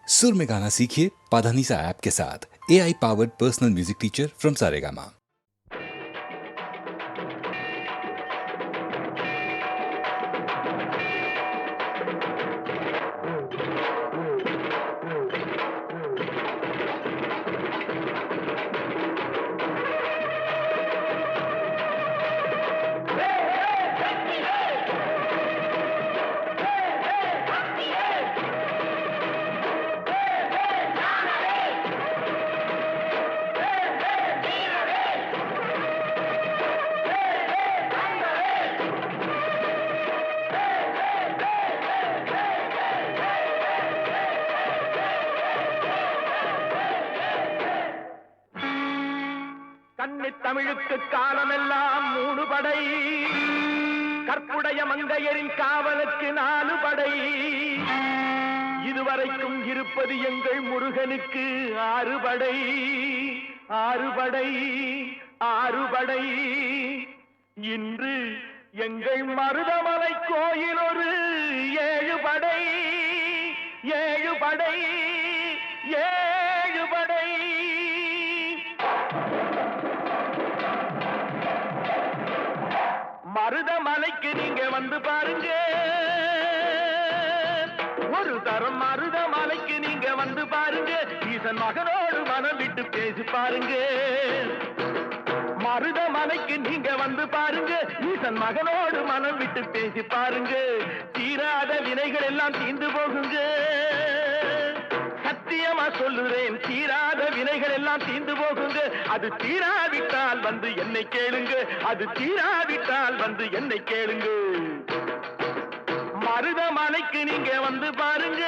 सुर में गाना सीखिए पाधानीसा ऐप के साथ। AI powered personal music teacher from Saregama. தமிழுக்கு காலமெல்லாம் 3 படை, கற்புடைய மங்கையரின் காவலுக்கு 4 படை, இதுவரைக்கும் இருப்பது எங்கள் முருகனுக்கு 6 படை, 6 படை, 6 படை. இன்று எங்கள் மருதமலை கோயில் ஒரு 7 படை, 7 படை, 7 படை. மருதமலைக்கு நீங்க வந்து பாருங்க, ஒரு தரம் மருதமலைக்கு நீங்க வந்து பாருங்க, ஈசன் மகனோடு மனம் விட்டு பேசி பாருங்க. மருதமலைக்கு நீங்க வந்து பாருங்க, ஈசன் மகனோடு மனம் விட்டு பேசி பாருங்க. தீராத வினைகள் எல்லாம் தீர்ந்து போகுங்க, சத்தியமா சொல்லுறேன், தீராத வினைகள் எல்லாம் தீர்ந்து போகுங்க. அது தீராவிட்டால் வந்து என்னை கேளுங்க, அது தீராவிட்டால் வந்து என்னை கேளுங்க. மருதமலைக்கு நீங்க வந்து பாருங்க.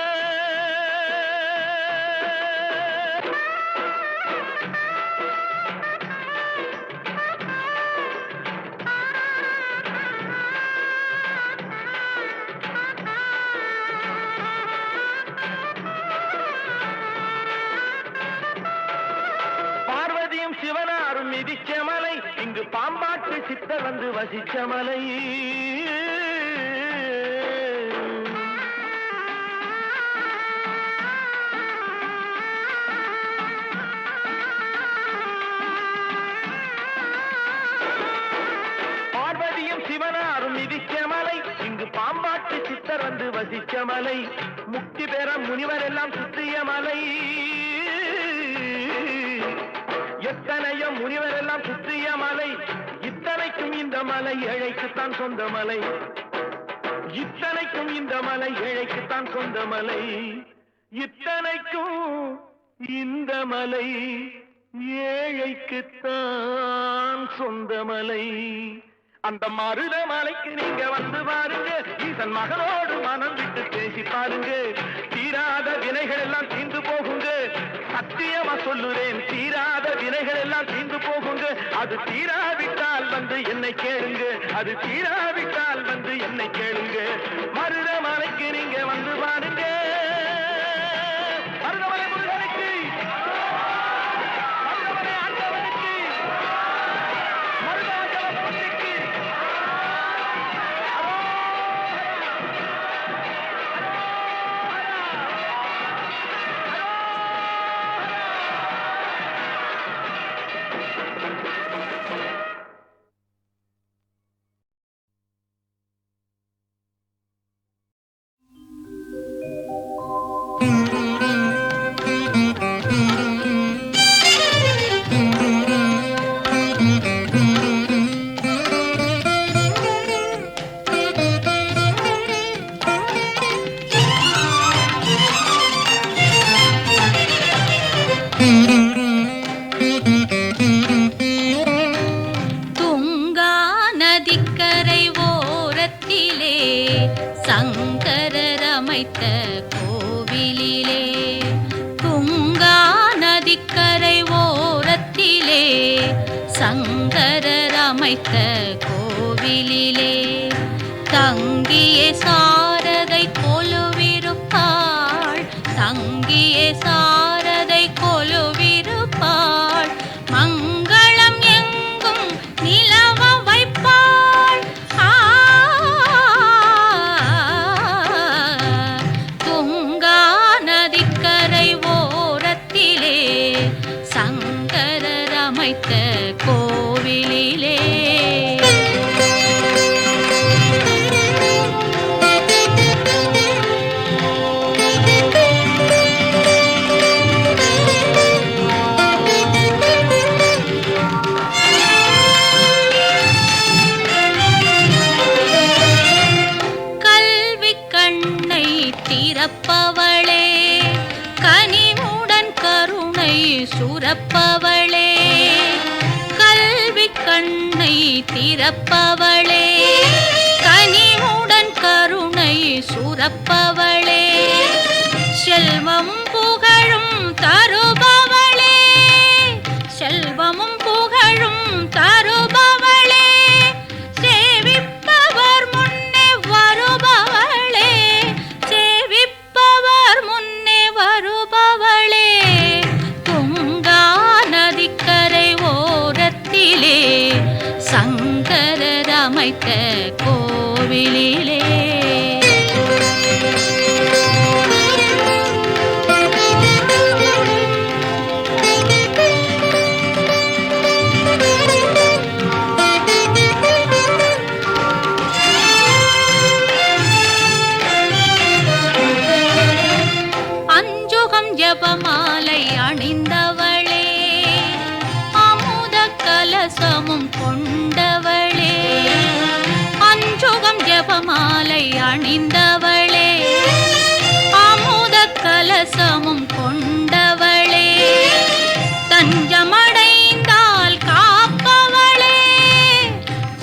சிவனாரும் மிதிச்ச மலை, இங்கு பாம்பாட்டு சித்த வந்து வசிச்ச மலை. பார்வதியும் சிவனாரும் மிதிச்ச மலை, இங்கு பாம்பாட்டு சித்தர் வந்து வசிச்ச மலை. முக்தி பெற முனிவர் எல்லாம் சுத்திய மலை, எத்தனையோ முனிவர் எல்லாம் சுற்றிய மலை. இத்தனைக்கும் இந்த மலை ஏழைக்குத்தான் சொந்த மலை, இத்தனைக்கும் இந்த மலை ஏழைக்குத்தான் சொந்த மலை, இத்தனைக்கும் இந்த மலை ஏழைக்குத்தான் சொந்த மலை. அந்த மருதமலைக்கு நீங்க வந்து பாருங்க, ஈசன் மகனோடு மனம் விட்டு பேசி பாருங்க. தீராத வினைகள் எல்லாம் தீர்ந்து போகுங்க, சத்தியமா சொல்லுறேன், தீராத வினைகள் எல்லாம் தீர்ந்து போகுங்க. அது தீராவிட்டால் வந்து என்னை கேளுங்க, அது தீராவிட்டால் வந்து என்னை கேளுங்க. மருதமலைக்கு நீங்க வந்து பாருங்க. மருதமலை முருகனுக்கு, மருதமலை ஆண்டவனுக்கு, மருதாச்சலபதிக்கு. துங்கா நதிக்கரை ஓரத்திலே சங்கரர் அமைத்த கோவிலிலே, துங்கா நதிக்கரை ஓரத்திலே சங்கரர் அமைத்த கோவிலிலே தங்கிய சாரதை கொலுவிருப்பாள், தங்கிய சாரதை கொலுவிருப்பாள், மங்களம் எங்கும் நிலவ வைப்பாள். துங்கா நதிக்கரை சுரப்பவளே கல்வி கண்ணை திறப்பவளே கனிவுடன் கருணை சுரப்பவளே செல்வம் புகழும் தருபவளே செல்வமும் புகழும் தருபவளே சேவிப்பவர் முன்னே வருபவளே சேவிப்பவர் முன்னே வருபவளே துங்கா நதிக்கரை ஓரத்திலே சங்கரர் அமைத்த கோவிலிலே ஜபமாலை அணிந்தவளே அமுத கலசமும் கொண்டவளே அஞ்சுகம் ஜபமாலை அணிந்தவளே அமுத கலசமும் கொண்டவளே தஞ்சமடைந்தால் காப்பவளே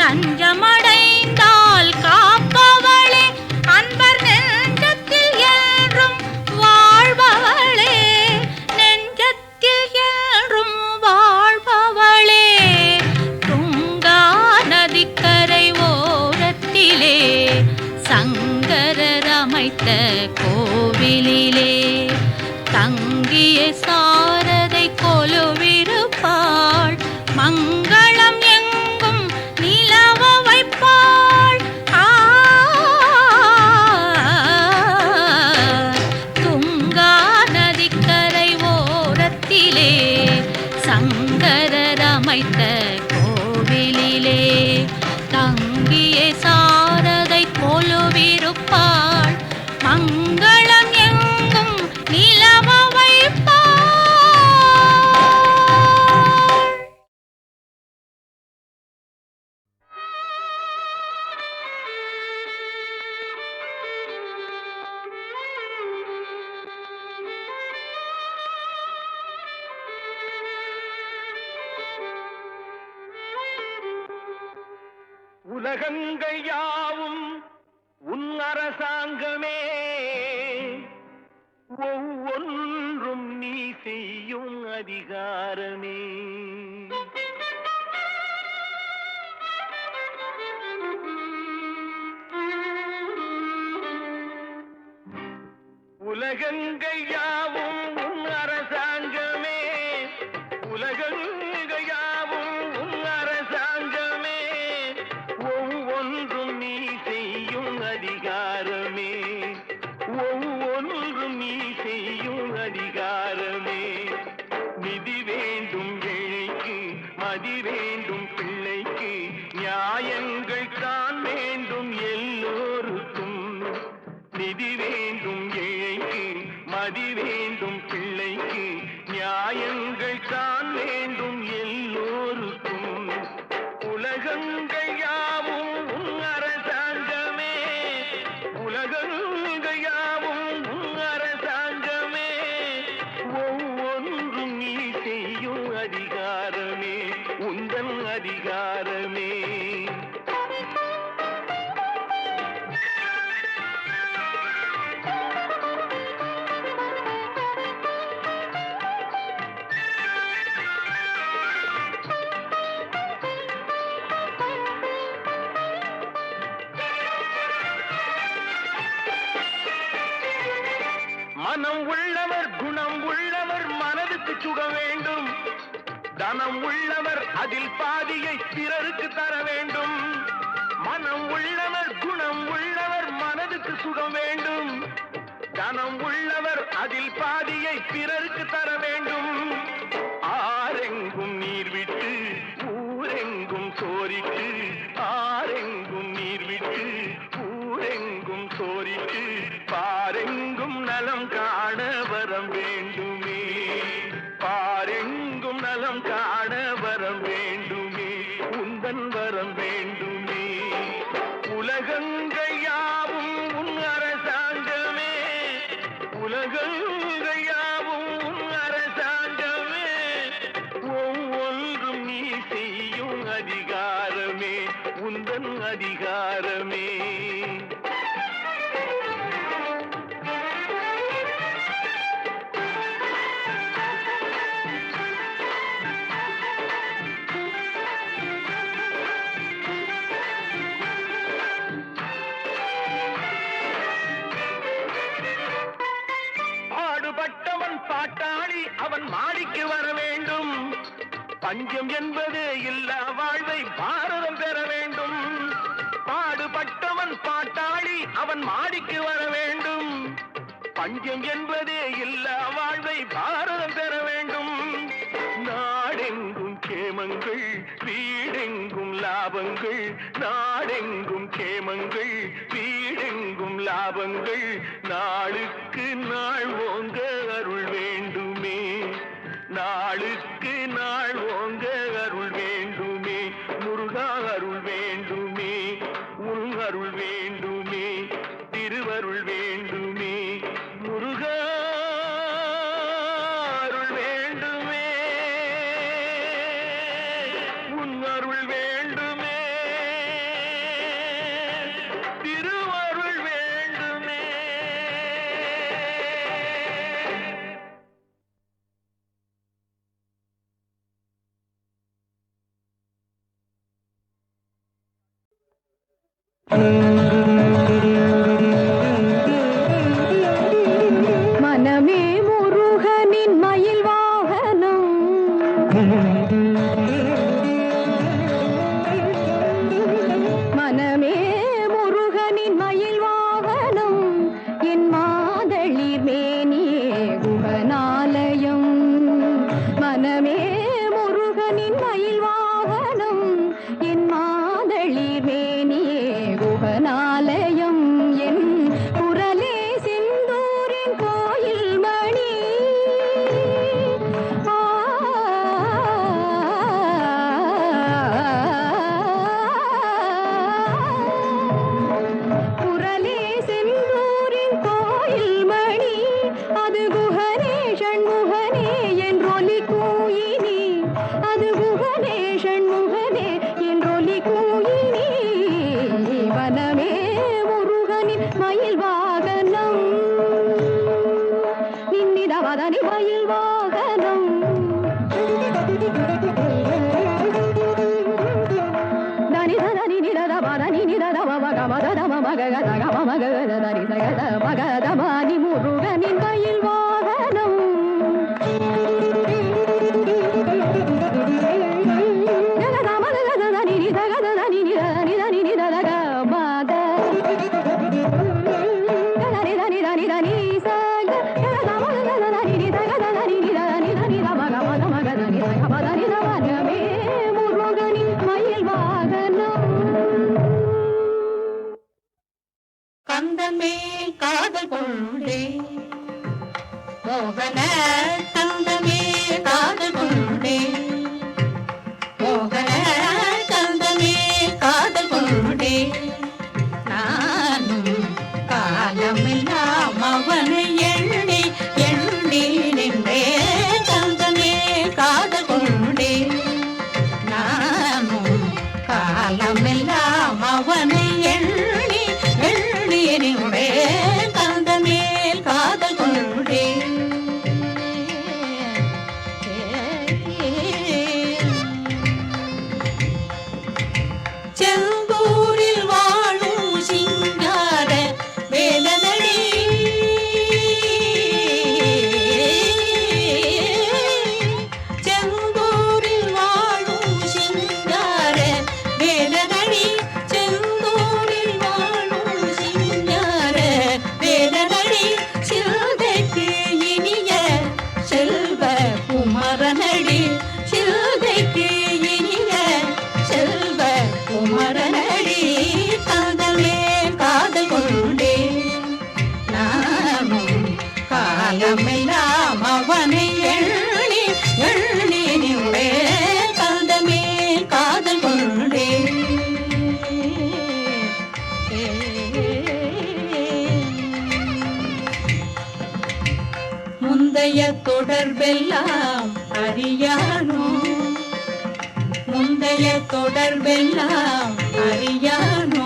தஞ்சமடைந்தால் காப்பவளே அன்பர் நெஞ்சத்தில் என்றும் வாழ்பவளே நெஞ்சத்தில் என்றும் வாழ்பவளே துங்கா நதிக்கரை ஓரத்திலே சங்கரர் அமைத்த கோவிலிலே தங்கிய சாரதை கொலுவிருப்பாள் மங்களம் எங்கும் நிலவ வைப்பாள் துங்கா நதிக்கரை ஓரத்திலே சங்கரர் அமைத்த கோவிலிலே தங்கிய சாரதை கொலுவிருப்பாள் மங்களம் எங்கும் நிலவ வைப்பாள். உலகங்கள் யாவும் உன் அரசாங்கமே ஒவ்வொன்றும் நீ செய்யும் அதிகாரமே உலகங்கள் யாவும் உன் அரசாங்கமே உலகங்கள் யாவும் உன் அரசாங்கமே ஒவ்வொன்றும் நீ செய்யும் அதிகாரமே ஒவ்வொன்றும் நீ செய்யும் அதிகாரமே நிதி வேண்டும் ஏழைக்கு மதி வேண்டும் பிள்ளைக்கு நியாயங்கள் தான் வேண்டும் எல்லோருக்கும் நிதி வேண்டும் ஏழைக்கு மதி வேண்டும் பிள்ளைக்கு நியாயங்கள் தான் வேண்டும் எல்லோருக்கும் உலகங்கள் யாவும் உன் அரசாங்கமே உலகங்கள் யாவும் உன் அரசாங்கமே ஒவ்வொன்றும் நீ செய்யும் அதிகாரமே உந்தன் அதிகாரமே மனம் உள்ளவர் குணம் உள்ளவர் மனதுக்கு சுகம் வேண்டும் தனம் உள்ளவர் அதில் பாதியை பிறருக்கு தர வேண்டும் மனம் உள்ளவர் குணம் உள்ளவர் மனதுக்கு சுகம் வேண்டும் தனம் உள்ளவர் அதில் பாதியை பிறருக்கு தர வேண்டும் ஆரெங்கும் நீர் விட்டு ஊரெங்கும் சோரிட்டு ஆரெங்கும் நீர் விட்டு ஊரெங்கும் சோரிட்டு பாரெங்கும் நலம் காண வரம் வேண்டுமே பாரெங்கும் நலம் காண வரம் வேண்டுமே உந்தன் வரம் வேண்டுமே உலகங்கள் யாவும் உன் அரசாங்கமே உலகங்கள் யாவும் உன் அதிகாரமே. பாடுபட்டவன் பாட்டாளி, அவன் மாடிக்கு வர வேண்டும். பஞ்சம் என்பது இல்லா வாழ்வை பாரதம் பெற வேண்டும். பாடுபட்டவன் பாட்டாளி, அவன் மாடிக்கு வர வேண்டும். பஞ்சம் என்பதே இல்லா வாழ்வை பாரதம் பெற வேண்டும். நாடெங்கும் கேமங்கள், வீடெங்கும் லாபங்கள். நாடெங்கும் கேமங்கள், வீடெங்கும் லாபங்கள். நாளுக்கு நாள் ஓங்க அருள் வேண்டுமே. நாளுக்கு நாள் ஓங்க அருள் வேண்டுமே. முருகா அருள் வேண்டுமே. உன் அருள் வேண்டுமே. திருவருள் வேண்டுமே. முருகா அருள் வேண்டுமே. உன் அருள் வேண்டுமே. திருவருள் வேண்டுமே. மனமே முருகனின் மயில் வாகனம். மனமே முருகனின் மயில் வாகனம். என் மாதளிர் மேனியே குகனாலயம். மனமே முருகனின் மயில் வாகனம். என் மாதளிர் மேனியே குகனாலயம். என் குரலே செந்தூரின் கோயில் மணி. குரலே செந்தூரின் கோயில் மணி. அது குகனே ஷண்முகனே என்றொலி கூயினி. அது குகனே ஷண்முகனே என்றொலி கூயினி. வனமே முருகனின் மயில் வாகனம். நின்னிதவதனி மயில் வாகனம். தனி தனி நிதத பதனி நிதத மக மதத மக கத கம மக தனி சகத மகத மானி முருகனின் மயில் வாகனம். ஜகத மக தனி நிதத தனி நிதனி நிதத மக தனி தனி தனி தனி சக ஜகத மக தனி நிதத தனி நிதனி தனி மக மத மக தனி சக பதனி தவனமே முருகனின் மயில் வாகனம். கந்தமே காதல் கொண்டே மோகன கந்தமே காதல் கொண்டே மோகன கந்தமே காதல் கொண்டே நானும் காலமெல்லாம் அவனை எண்ணி எண்ணி நின்றே கந்தமே காதல் கொண்டே நானும் காலமெல்லாம் அவனை எண்ணி எண்ணி நின்றே கந்தமே காதல் கொண்டே. செந்தூரில் வாழும் சிங்கார வேலனடி செந்தூரில் வாழும் சிங்கார வேலனடி செந்தூரில் வாழும் சிங்கார வேலனடி சிந்தைக்கு இனிய செல்வ குமரனடி சிந்தைக்கு இனிய செல்வ குமரனடி காதலே காதல் கொண்டே நானும் காலமெல்லாம் அவனை எண்ணி எண்ணி நின்றே காதமே காதல் கொண்டே. முந்தைய தொடர்பெல்லாம் அறியானோ முந்தைய தொடர்பெல்லாம் அறியானோ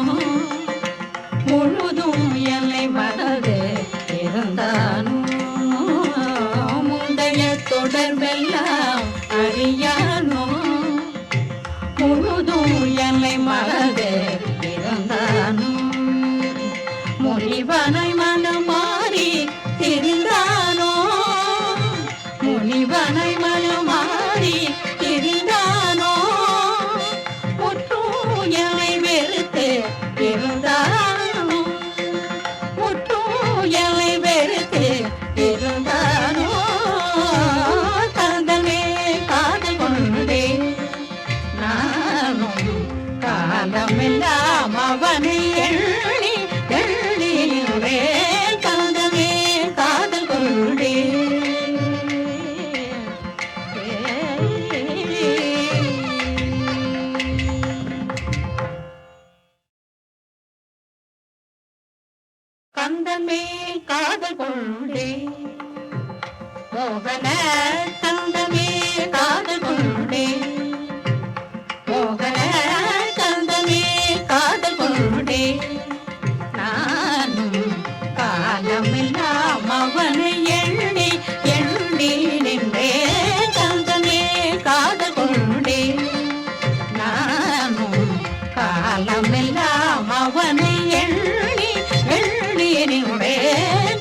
முழுதும் எல்லை மறந்து இருந்தானோ முந்தைய தொடர்பெல்லாம் அறியானோ முழுதும் எல்லை மறந்து இருந்தானோ முனிவனை மனம் மாறி திரிந்தானோ முனிவனை மனம் மாறி திரிந்தானோ முற்றூயலை வெறுத்து இருந்தானோ முற்றூயலை வெறுத்து இருந்தானோ காதலே காதல் கொண்டே நானும் காலமெல்லாம் அவனை எண்ணி எண்ணினே காதலே காதல் கொண்டே கந்தமேல் காதல் கொண்டே மோகன கந்தமேல் காதல் கொண்டே மோகன கந்தமேல் காதல் கொண்டே நானும் காலமெல்லாம் அவனை எண்ணி எண்ணி நின்றே கந்தமேல் காதல் கொண்டே நானும் காலமெல்லாம் அவனை எண்ணி எண்ணி நின்றே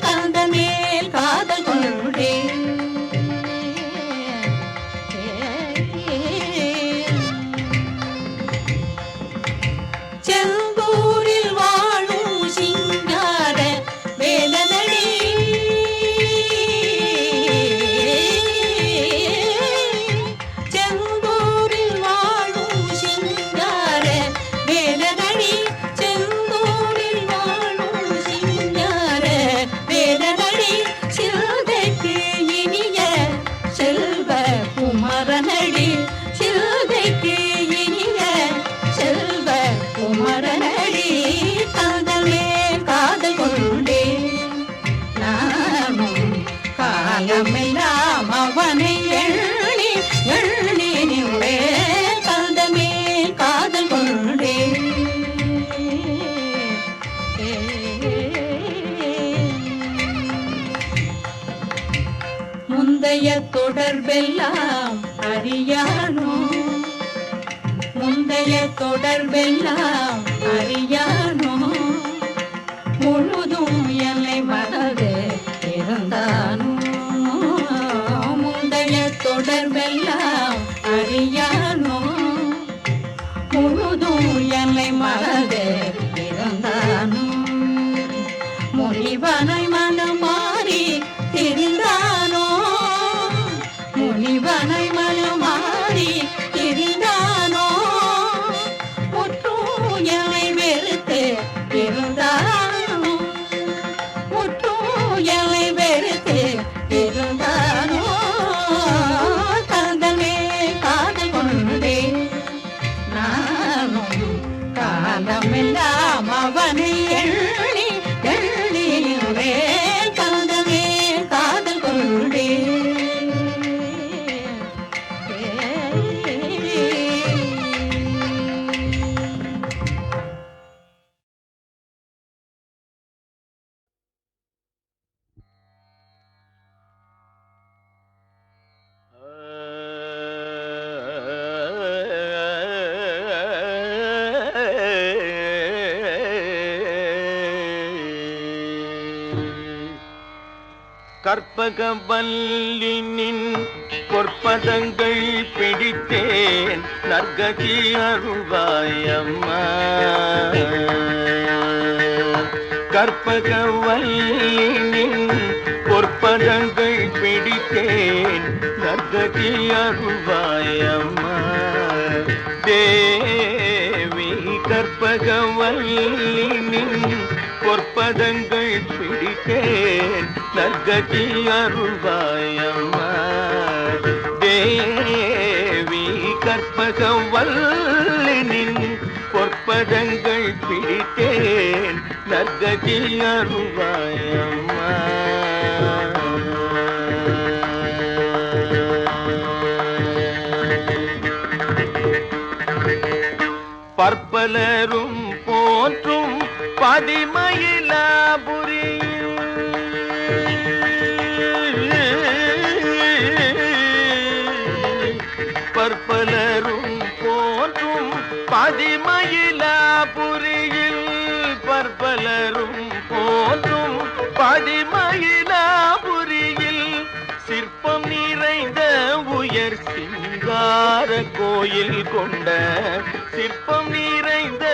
கந்தமேல் காதல் கொண்டே செந்தூரில் வாழும் சிங்கார வேலனடி செந்தூரில் வாழும் சிங்கார வேலனடி செந்தூரில் வாழும் சிங்கார வேலனடி சிந்தைக்கு இனிய செல்வ குமரனடி சிந்தைக்கு இனிய செல்வ குமரனடி காதலே காதல் கொண்டே நானும் காலமெல்லாம் அவனை எண்ணி எண்ணி நின்றே காதமே காதல் கொண்டே முந்தைய தொடர்பெல்லாம் அறியானோ முந்தைய தொடர்பெல்லாம் அறியானோ முழுதும் எல்லை மறந்து இருந்தானோ முந்தைய தொடர்பெல்லாம் அறியானோ முழுதும் எல்லை மறந்து இருந்தானோ முனிவனை மனம் மாறி திரிந்தானோ முனிவனை மனம் மாறி திரிந்தானோ முற்றூயலை வெறுத்து இருந்தானோ முற்றூயலை வெறுத்து இருந்தானோ காதலே காதல் கொண்டே நானும் காலமெல்லாம் அவனை எண்ணி எண்ணினே காதலே காதல் கொண்டே கற்பகவல்லினின் பொற்பதங்கள் பிடித்தேன் நற்கதி அருள்வாயம்மா கற்பகவல்லினின் பொற்பதங்கள் பிடித்தேன் நற்கதி அருள்வாயம்மா தேவி கற்பகவல்லினின் பொற்பதங்கள் பிடித்தேன் நற்கதி அருள்வாயம்மா தேவி கற்பகவல்லினின் பொற்பதங்கள் பிடித்தேன் நற்கதி அருள்வாயம்மா பற்பல பற்பலரும் போற்றும் பதிமயிலாபுரி பற்பலரும் போற்றும் பதிமயிலாபுரியில் பற்பலரும் போற்றும் பதிமயிலாபுரியில் சிற்பம் நிறைந்த உயர் சிங்கார கோயில் கொண்ட சிற்பம் நிறைந்த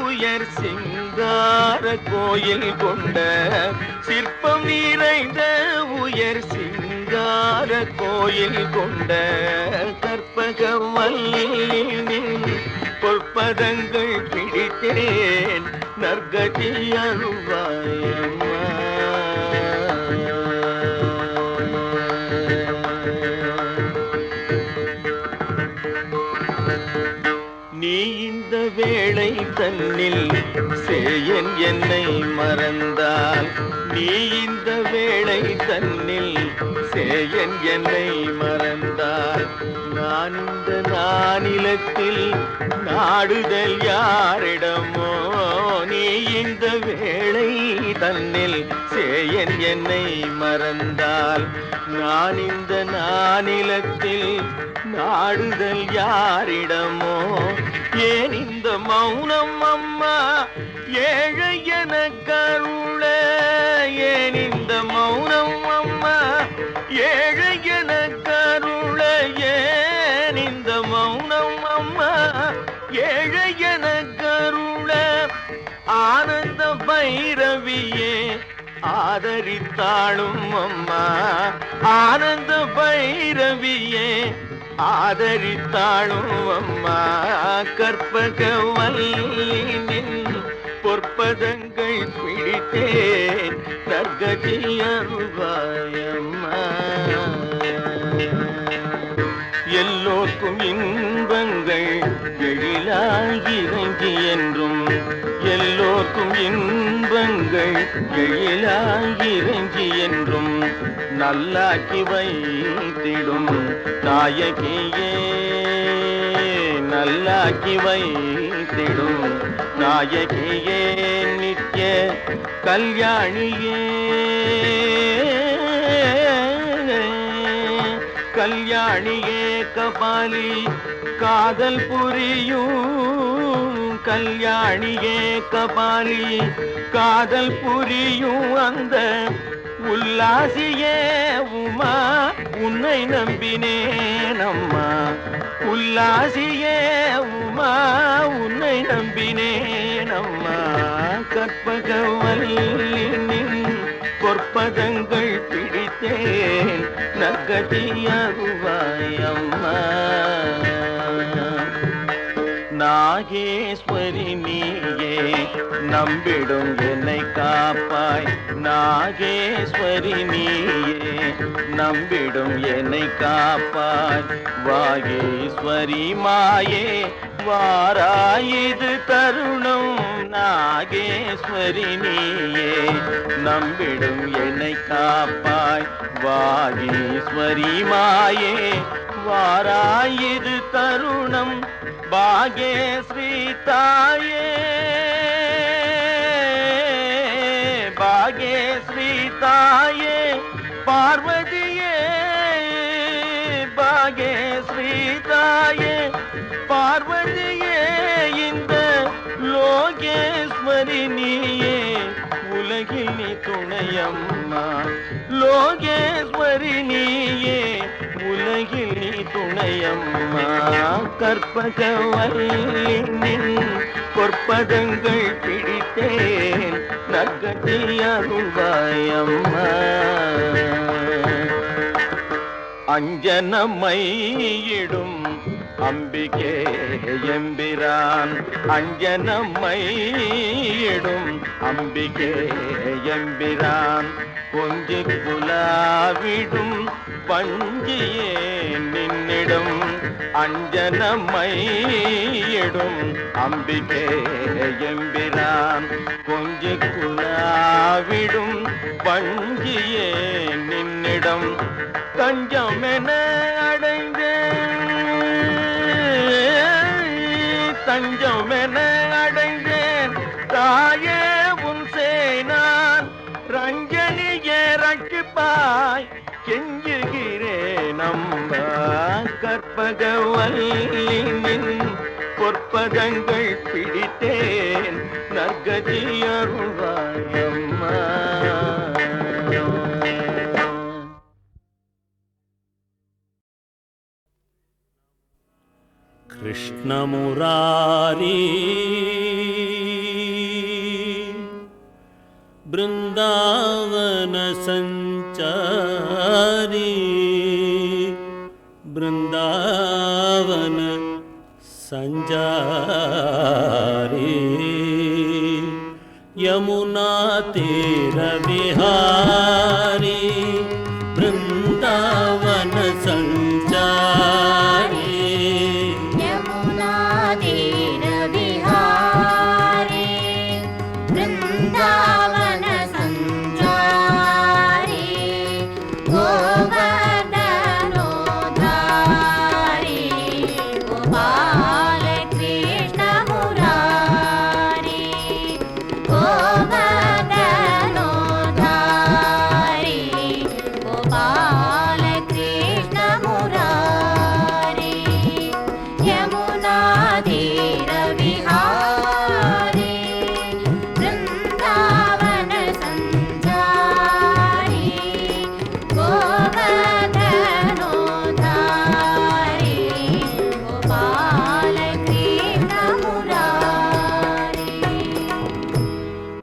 உயர் சிங்கார கோயில் கொண்ட சிற்பம் நிறைந்த உயர் சிங்கார கோயில் கொண்ட கற்பகவல்லின் பொற்பதங்கள் பிடித்தேன் நற்கதி அருள்வாயம்மா. நீ இந்த வேளை தன்னில் சேயன் என்னை மறந்தால் நீ இந்த வேளை தன்னில் சேயன் என்னை மறந்தால் நான் இந்த நானிலத்தில் நாடுதல் யாரிடமோ நீ இந்த வேளை தன்னில் சேயன் என்னை மறந்தால் நான் இந்த நானிலத்தில் நாடுதல் யாரிடமோ ஏன் இந்த மௌனம் அம்மா ஏழை என கருள ஏன் இந்த மௌனம் அம்மா ஏழை என கருள ஏன் இந்த மௌனம் அம்மா ஏழை என கருள ஆனந்த பைரவியே ஆதரித்தாளும் அம்மா ஆனந்த பைரவியே ஆதரித்தாளும் அம்மா கற்பகவல்லின் பொற்பதங்கள் பிடித்தேன் நற்கதி அருள்வாயம்மா. எல்லோர்க்கும் இன்பங்கள் எழிலாகி இறங்கி என்றும் எல்லோர்க்கும் இன்பங்கள் எழிலாகி இறங்கி என்றும் நல்லாக்கி வைத்திடும் நாயகியே நல்லாக்கி வைத்திடும் நாயகியே நித்ய கல்யாணியே கல்யாணியே கபாலி காதல் புரியும் கல்யாணியே கபாலி காதல் புரியும் அந்த உல்லாசியே உமா உன்னை நம்பினேன் அம்மா உல்லாசியே உமா உன்னை நம்பினேன் அம்மா கற்பகவல்லின் பொற்பதங்கள் பிடித்தேன் நற்கதி அருள்வாயம்மா. நாகேஸ்வரி நீயே நம்பிடும் என்னை காப்பாய் நாகேஸ்வரி நீயே நம்பிடும் என்னை காப்பாய் வாகேஸ்வரி மாயே வாராயிது தருணம் நாகேஸ்வரி நீயே நம்பிடும் என்னை காப்பாய் வாகேஸ்வரி மாயே வாராயிது தருணம் பாகேஸ்ரீ தாயே பாகேஸ்ரீ தாயே பார்வதியே பாகேஸ்ரீ தாயே பார்வதியே இந்த லோகேஸ்வரி நீயே உலகில் நீ துணையம்மா லோகேஸ்வரி நீயே உலகில் நீ துணையம்மா கற்பகவல்லின் பொற்பதங்கள் பிடித்தேன் நற்கதி அருள்வாயம்மா. அஞ்சனமையிடும் அம்பிகே எம்பிரான் அஞ்சனமையிடும் அம்பிகே எம்பிரான் கொஞ்சி குலாவிடும் பஞ்சியே நின்னிடும் அஞ்சனமையிடும் அம்பிகே எம்பிரான் கொஞ்சி குலாவிடும் பஞ்சியே நின்னிடம் தஞ்சமென அடைந்தேன் தஞ்சமென அம்மா கற்பகவல்லினின் பொற்பதங்கள் பிடித்தேன் நற்கதி அருள்வாயம்மா. कृष्णमुरारी बृंदावन संचारी बृंदावन संजारी यमुना तीर विहारी बृंदावन संचारी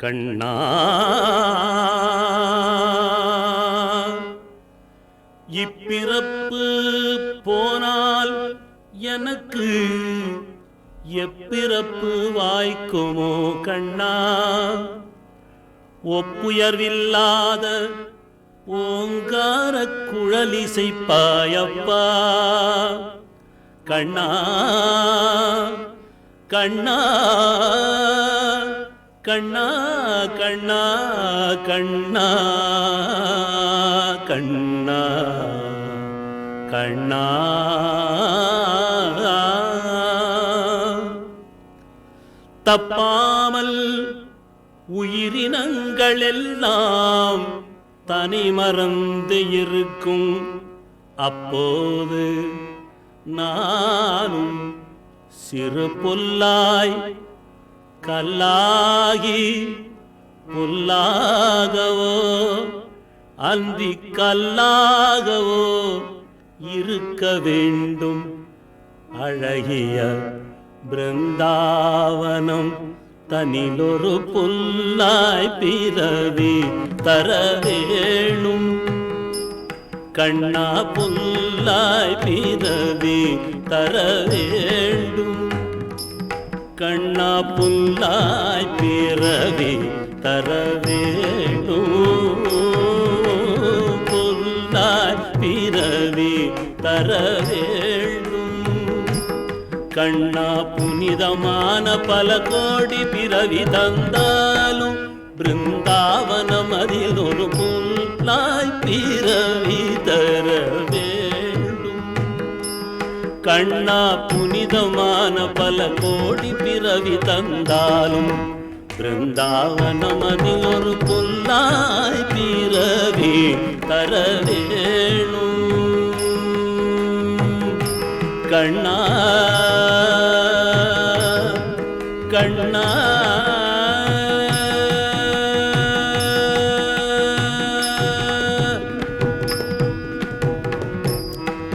கண்ணா இப்பிறப்பு போனால் எனக்கு எப்பிறப்பு வாய்க்குமோ கண்ணா ஒப்புயர்வில்லாத ஓங்கார குழலிசைப்பாயப்பா கண்ணா கண்ணா கண்ணா கண்ணா கண்ணா கண்ணா கண்ணா தப்பாமல் உயிரினங்கள் எல்லாம் தனிமறந்து இருக்கும் அப்போது நானும் சிறு புல்லாய் கல்லாகி புல்லாகவோ அந்தி கல்லாகவோ இருக்க வேண்டும். அழகிய பிருந்தாவனம் தனிலொரு புல்லாய் பிறவி தர வேணும். கண்ணா புல்லாய் பிறவி தர வேண்டும். கண்ணா புல்லாய் பிறவி தர வேணும். புல்லாய் பிறவி தர வேண்டும். கண்ணா புனிதமான பல கோடி பிறவி தந்தாலும் பிருந்தாவனம் அதில் ஒரு புல்லாய் பிறவி தர வேண்டும். கண்ணா புனிதமான பல கோடி பிறவி தந்தாலும் பிருந்தாவனம் அதில் ஒரு புல்லாய் பிறவி தர வேணும். கண்ணா கண்ணா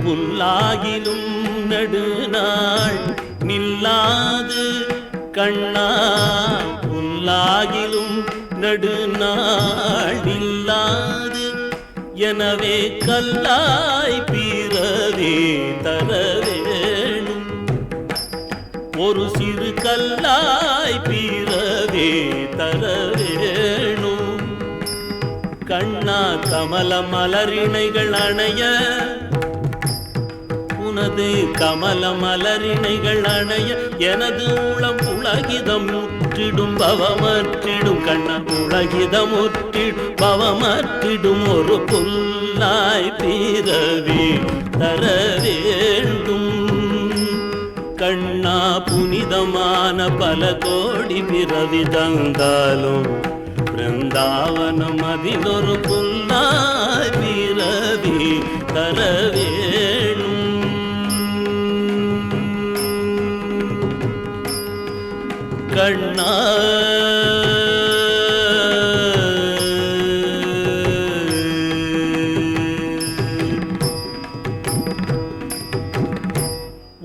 புல்லாகிலும் நடுநாள் நில்லாது கண்ணா புல்லாகிலும் நடுநாள் நில்லாது. எனவே கல்லாய் பிறவி தர வேணும். ஒரு சிறு கல்லாய் பிறவி தர வேணும். கண்ணா கமல மலரிணைகள் அணைய உனது கமல மலரிணைகள் அணைய எனது உளம் உலகிதம் முற்றிடும் பவமற்றிடும். கண்ணா உலகிதம் முற்றிடும் பவமற்றிடும். ஒரு புல்லாய் பிறவி தர வேண்டும். கண்ணா புனிதமான பல கோடி பிறவி தந்தாலும் பிருந்தாவனம் அதில் ஒரு புல்லாய் பிறவி தர வேண்டும். கண்ணா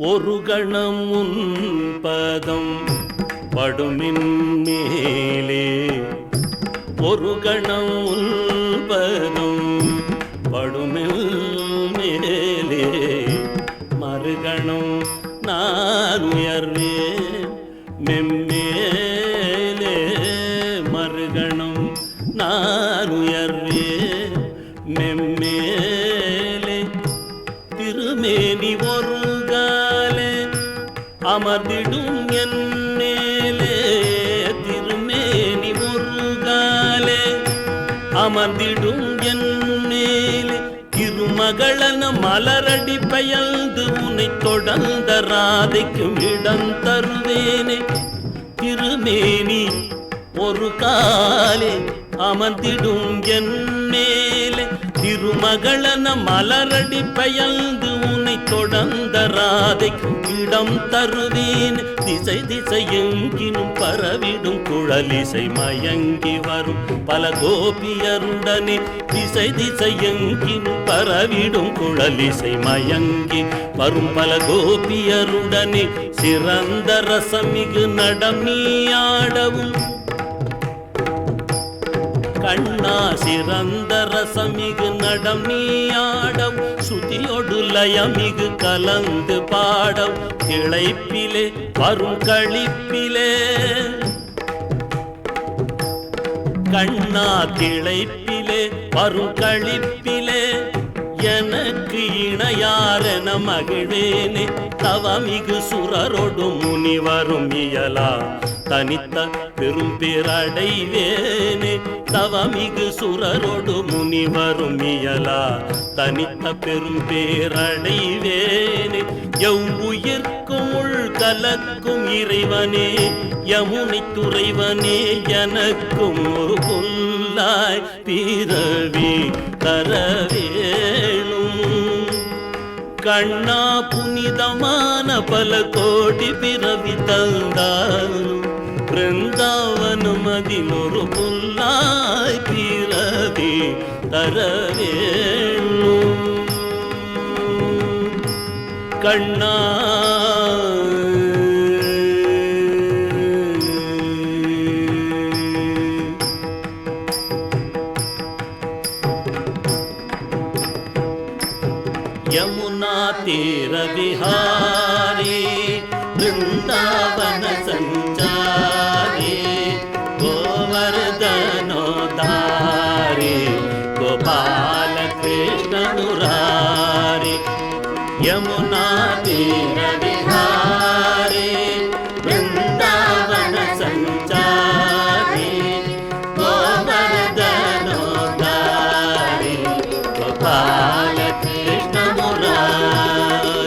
ஒரு கணம் உன் பதம் படுமின் மேலே ஒரு கணம் உன் பதம் படுமின் மேலே மறுகணம் நான் உயர்வேன் மெம்மேலே மறுகணம் நான் உயர்வேன் மெம்மேலே திருமேனி ஒரு காலே அமர்ந்திடும் என் மேலே திருமேனி ஒரு காலே அமர்ந்திடும் என் மேலே திருமகளன மலரடி பெயர்ந்து உன்னை தொடர்ந்த ராதைக்கும் இடம் தருவேனே திருமேனி ஒரு காலே அமர்ந்திடும் என் மேலே திருமகளன மலரடி பெயர்ந்து உன்னை தொடர்ந்த ராதைக்கும் இடம் தருவேன் திசை திசை எங்கினும் பரவிடும் குழலிசை மயங்கி வரும் பல கோபியருடனே திசை திசை எங்கினும் பரவிடும் குழலிசை மயங்கி வரும் பல கோபியருடனே சிறந்த ரசமிகு நடம் நீயாடவும் கண்ணா சிறந்த ரசமிகு நடம் நீயாடம் சுதியொடு லயமிகு கலந்து பாடம் திளைப்பிலே வரும் களிப்பிலே கண்ணா திளைப்பிலே வரும் களிப்பிலே எனக்கு இணையாரென மகிழ்வேனே தவமிகு சுரரொடு முனிவரும் இயலா தனித்த பெரும் பேரடைவேனே தவமிகு சுரரொடு முனிவரும் இயலா தனித்த பெரும் பேரடைவேனே எவ்வுயிர்க்கும் உள் கலக்கும் இறைவனே யமுனை துறைவனே எனக்கும் ஒரு புல்லாய் பிறவி தரவேணும் கண்ணா புனிதமான பல கோடி பிறவி தந்தாலும் பிருந்தாவனம் அதில் ஒரு புல்லாய் பிறவி தரவேணும் கண்ணா यमुना तीर विहारी वृंदावन संचारी गोवर्धनोद्धारी गोपाल कृष्ण मुरारी यमुना तीर विहारी वृंदावन संचारी गोवर्धनोद्धारी गोपाल कृष्ण मुरारी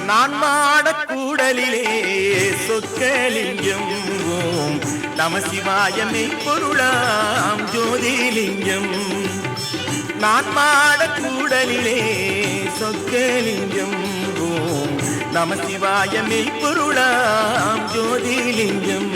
நான் மாடக் கூடலிலே சொக்கலிங்கம் ஓம் நம சிவாயமே பொருளாம் ஜோதிலிங்கம். நான் மாடக் கூடலிலே சொக்கலிங்கம் ஓம் நம சிவாயமே பொருளாம் ஜோதிலிங்கம்.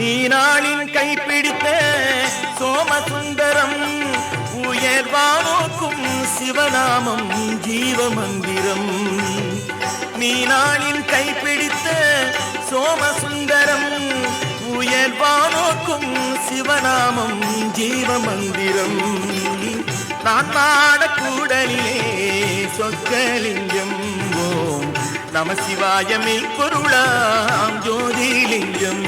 நீனாளின் கைப்பிடித்த சோமசுந்தரம் உயர்வானோக்கும் சிவநாமம் ஜீவமந்திரம். நீனாளின் கைப்பிடித்த சோமசுந்தரம் உயர்வானோக்கும் சிவநாமம் ஜீவமந்திரம். நான் மாடக் கூடலிலே சொக்கலிங்கம் ஓம் நம சிவாயமே பொருளாம் ஜோதிலிங்கம்.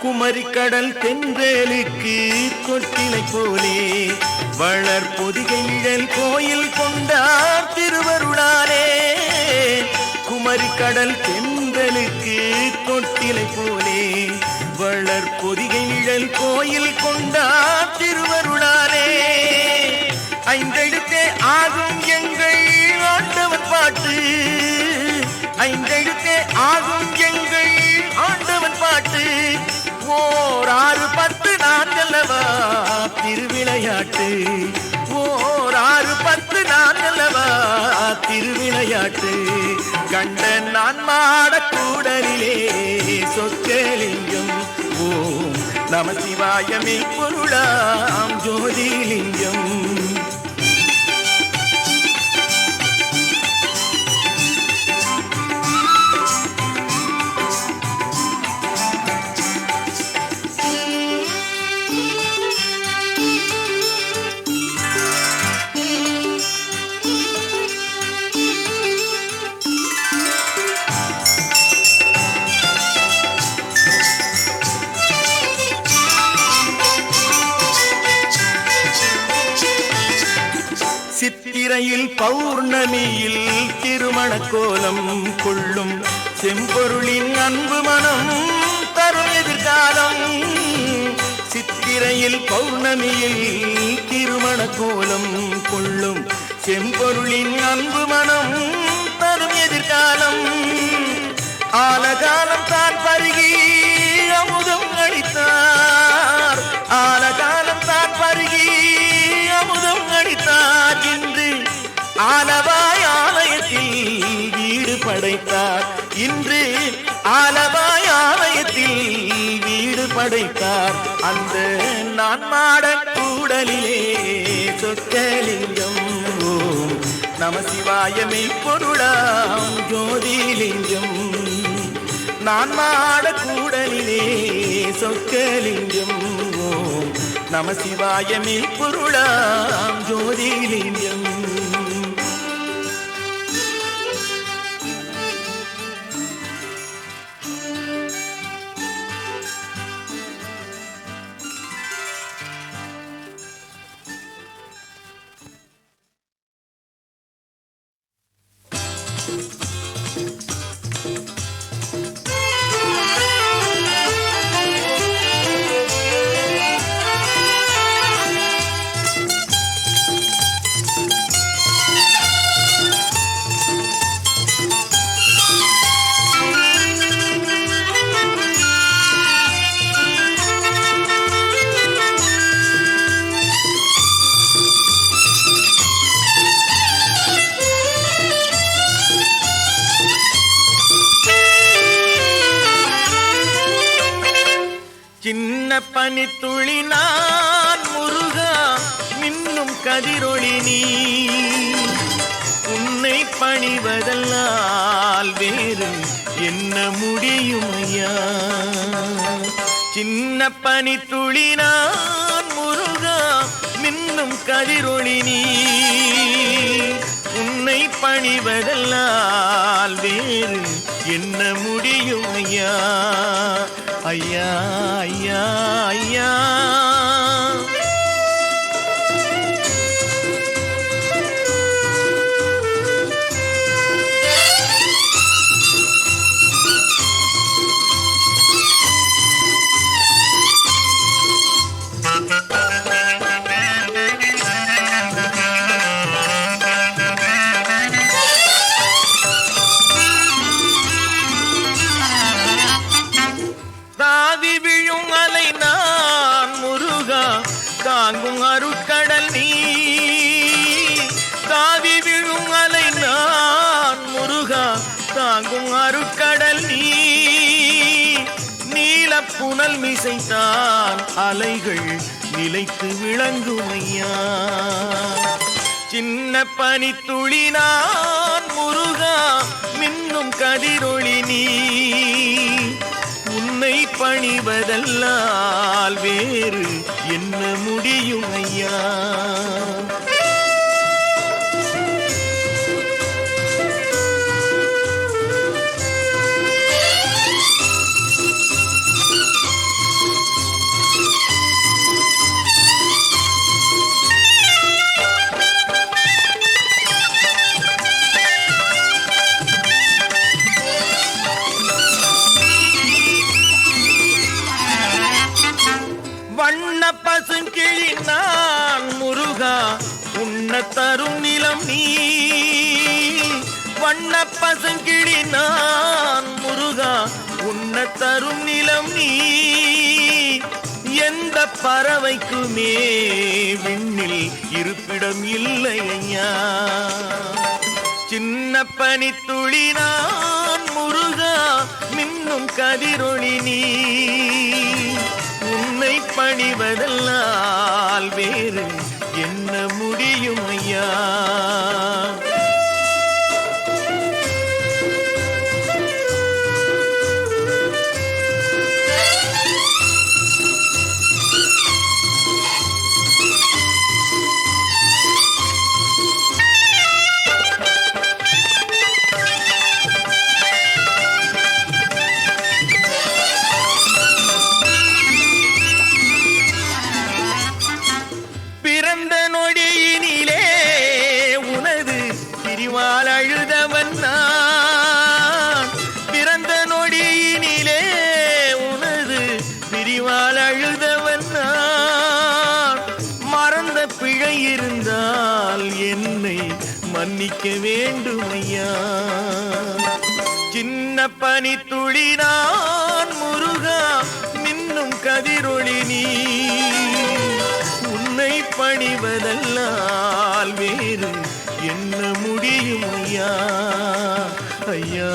குமரிக்கடல் தென்றலுக்கு கொட்டிலை போலே வளர் பொதிகைகள் கோயில் கொண்டார் திருவருளாலே. குமரிக்கடல் தென்றலுக்கு கொட்டிலை போலே வளர் பொதிகைகள் கோயில் கொண்டார் திருவருளாலே. ஐந்தெழுத்தே ஆகும் எங்கள் ஆண்டவன் பாட்டு, ஐந்தெழுத்தே ஆகும் எங்கள் ஆண்டவன் பாட்டு. ஓர் 6 10 நான்கல்லவா திருவிளையாட்டு, ஓர் 6 10 நான்கல்லவா திருவிளையாட்டு. கண்டன் நான் மாடக் கூடலிலே சொக்கலிங்கம் ஓம் நம சிவாயமே பொருளாம் ஜோதிலிங்கம். சித்திரையில் பௌர்ணமியில் திருமண கோலம் கொள்ளும் செம்பொருளின் அன்பு மனம் தரும் எதிர்காலம். சித்திரையில் பௌர்ணமியில் திருமண கோலம் கொள்ளும் செம்பொருளின் அன்பு மனம் தரும் எதிர்காலம். ஆலகாலம் தான் பருகி அமுதம் அளித்தார், ஆலகாலம் தான் பருகி அமுதம் அளித்தார். இன்று ஆலவாய் ஆலயத்தில் வீடு படைத்தார், இன்று ஆலவாய் ஆலயத்தில் வீடு படைத்தார். அந்த நான் மாடக் கூடலிலே சொக்கலிங்கம் ஓம் நம சிவாயமே பொருளாம் ஜோதிலிங்கம். நான் மாடக் கூடலிலே சொக்கலிங்கம் ஓம் நம சிவாயமே பொருளாம் ஜோதிலிங்கம். சின்ன பனித்துளி நான் முருகா மின்னும் கதிரொளி நீ உன்னை பணிவதல்லால் வேறு என்ன முடியும் ஐயா சின்ன பனி துளி நான் முருகா மின்னும் கதிரொளி நீ உன்னை பணிவதல்லால் வேறு என்ன முடியும் ஐயா ஐயா ஐயா ஐயா தாங்கும் அருட்கடல் நீ தாவி விழும் அலை நான் முருகா தாங்கும் அருட்கடல் நீ நீல புனல் மிசைத்தான் அலைகள் நிலைத்து விளங்கும் ஐயா சின்ன பனித்துளி நான் முருகா மின்னும் கதிரொளி நீ உன்னை பணிவதல்லால் வேறு என்ன முடியும் ஐயா வண்ண பசுங்கிளி நான் முருகா உன்ன தரும் நிலம் நீ வண்ண பசுங்கிளி நான் முருகா உன்ன தரும் நிலம் நீ எந்த பறவைக்குமே விண்ணில் இருப்பிடம் இல்லை ஐயா சின்ன பனித்துளி நான் முருகா மின்னும் கதிரொளி நீ உன்னை பணிவதல்லால் வேறு என்ன முடியும் ஐயா பிறந்த நொடியினிலே உனது பிரிவால் அழுதவன் நான் பிறந்த நொடியினிலே உனது பிரிவால் அழுதவன் நான் மறந்த பிழை இருந்தால் என்னை மன்னிக்க வேண்டும் ஐயா சின்ன பனித்துளி நான் முருகா மின்னும் கதிரொளி நீ உன்னை பணிவதல்லால் வேறு என்ன முடியும் ஐயா ஐயா